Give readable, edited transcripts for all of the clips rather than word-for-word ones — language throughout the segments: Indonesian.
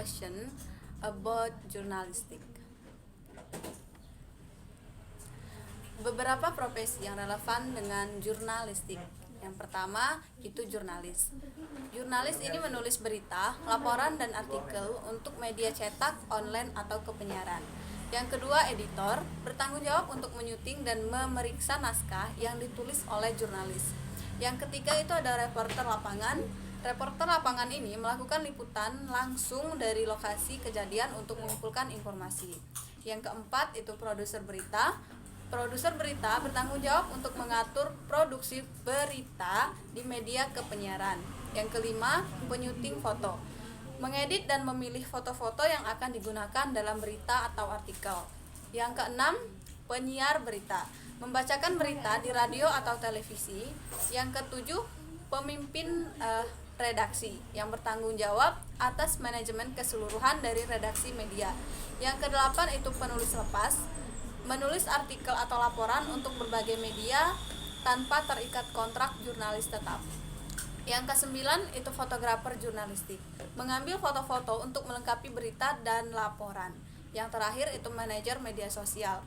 question about journalistic. Beberapa profesi yang relevan dengan jurnalistik. Yang pertama itu jurnalis. Jurnalis ini menulis berita, laporan, dan artikel untuk media cetak, online, atau kepenyiaran. Yang kedua editor, bertanggung jawab untuk menyuting dan memeriksa naskah yang ditulis oleh jurnalis. Yang ketiga itu ada reporter lapangan. Reporter lapangan ini melakukan liputan langsung dari lokasi kejadian untuk mengumpulkan informasi. Yang keempat itu produser berita. Produser berita bertanggung jawab untuk mengatur produksi berita di media kepenyiaran. Yang kelima, penyuting foto. Mengedit dan memilih foto-foto yang akan digunakan dalam berita atau artikel. Yang keenam, penyiar berita. Membacakan berita di radio atau televisi. Yang ketujuh, pemimpin redaksi yang bertanggung jawab atas manajemen keseluruhan dari redaksi media. Yang kedelapan itu penulis lepas. Menulis artikel atau laporan untuk berbagai media tanpa terikat kontrak jurnalis tetap. Yang kesembilan itu fotografer jurnalistik, mengambil foto-foto untuk melengkapi berita dan laporan. Yang terakhir itu manajer media sosial.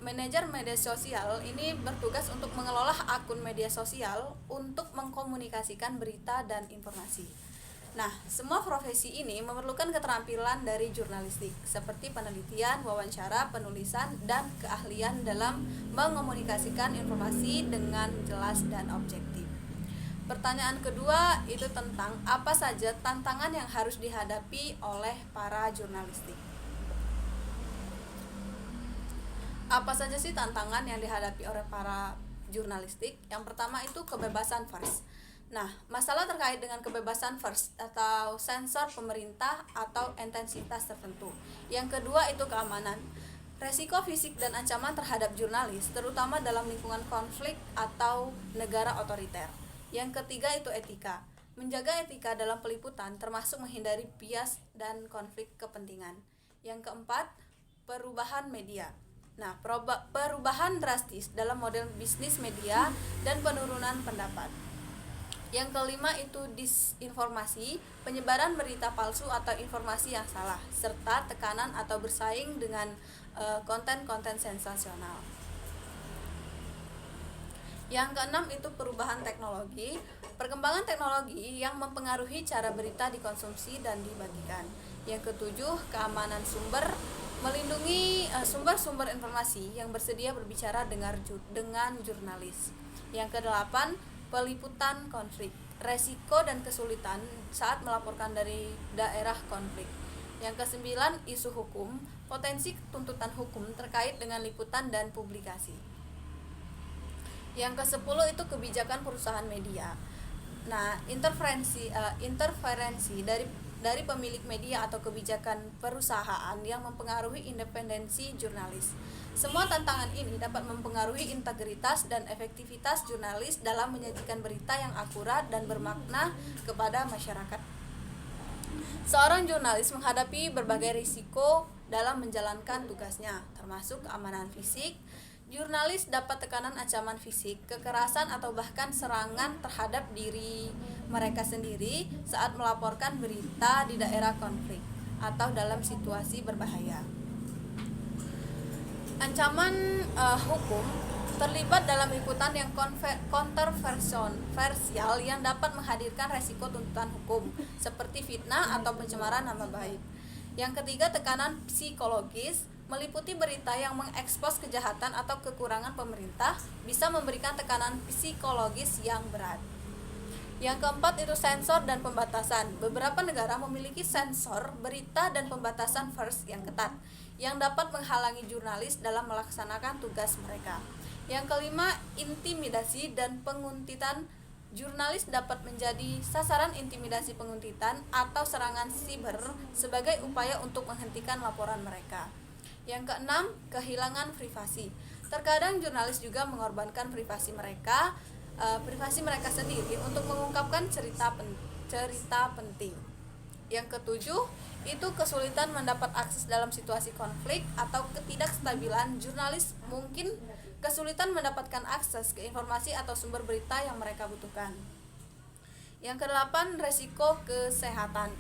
Manajer media sosial ini bertugas untuk mengelola akun media sosial untuk mengkomunikasikan berita dan informasi. Nah, semua profesi ini memerlukan keterampilan dari jurnalistik, seperti penelitian, wawancara, penulisan, dan keahlian dalam mengomunikasikan informasi dengan jelas dan objektif. Pertanyaan kedua itu tentang apa saja tantangan yang harus dihadapi oleh para jurnalistik. Apa saja sih tantangan yang dihadapi oleh para jurnalistik? Yang pertama itu kebebasan pers. Nah, masalah terkait dengan kebebasan pers atau sensor pemerintah atau intensitas tertentu. Yang kedua itu keamanan. Resiko fisik dan ancaman terhadap jurnalis, terutama dalam lingkungan konflik atau negara otoriter. Yang ketiga itu etika. Menjaga etika dalam peliputan termasuk menghindari bias dan konflik kepentingan. Yang keempat, perubahan media. Nah, perubahan drastis dalam model bisnis media dan penurunan pendapat. Yang kelima itu disinformasi, penyebaran berita palsu atau informasi yang salah, serta tekanan atau bersaing dengan konten-konten sensasional. Yang keenam itu perubahan teknologi, perkembangan teknologi yang mempengaruhi cara berita dikonsumsi dan dibagikan. Yang ketujuh, keamanan sumber, melindungi sumber-sumber informasi yang bersedia berbicara dengan jurnalis. Yang kedelapan, peliputan konflik, resiko dan kesulitan saat melaporkan dari daerah konflik. Yang kesembilan, isu hukum, potensi tuntutan hukum terkait dengan liputan dan publikasi. Yang kesepuluh itu kebijakan perusahaan media. Nah, interferensi dari pemilik media atau kebijakan perusahaan yang mempengaruhi independensi jurnalis. Semua tantangan ini dapat mempengaruhi integritas dan efektivitas jurnalis dalam menyajikan berita yang akurat dan bermakna kepada masyarakat. Seorang jurnalis menghadapi berbagai risiko dalam menjalankan tugasnya, termasuk keamanan fisik. Jurnalis dapat tekanan ancaman fisik, kekerasan, atau bahkan serangan terhadap diri mereka sendiri saat melaporkan berita di daerah konflik atau dalam situasi berbahaya. Ancaman hukum terlibat dalam liputan yang kontroversial yang dapat menghadirkan resiko tuntutan hukum seperti fitnah atau pencemaran nama baik. Yang ketiga, tekanan psikologis, meliputi berita yang mengekspos kejahatan atau kekurangan pemerintah bisa memberikan tekanan psikologis yang berat. Yang keempat itu sensor dan pembatasan. Beberapa negara memiliki sensor berita dan pembatasan pers yang ketat yang dapat menghalangi jurnalis dalam melaksanakan tugas mereka. Yang kelima, intimidasi dan penguntitan. Jurnalis dapat menjadi sasaran intimidasi, penguntitan, atau serangan siber sebagai upaya untuk menghentikan laporan mereka. Yang keenam, kehilangan privasi. Terkadang jurnalis juga mengorbankan privasi mereka sendiri untuk mengungkapkan cerita penting. Yang ketujuh, itu kesulitan mendapat akses dalam situasi konflik atau ketidakstabilan. Jurnalis mungkin kesulitan mendapatkan akses ke informasi atau sumber berita yang mereka butuhkan. Yang kedelapan, resiko kesehatan.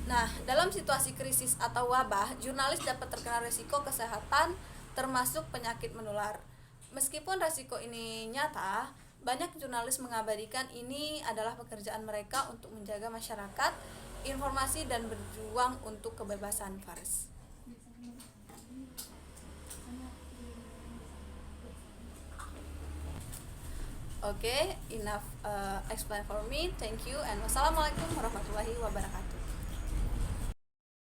Nah, dalam situasi krisis atau wabah, jurnalis dapat terkena risiko kesehatan termasuk penyakit menular. Meskipun risiko ini nyata, banyak jurnalis mengabadikan ini adalah pekerjaan mereka untuk menjaga masyarakat, informasi dan berjuang untuk kebebasan pers. Enough explain for me. Thank you and wassalamualaikum warahmatullahi wabarakatuh.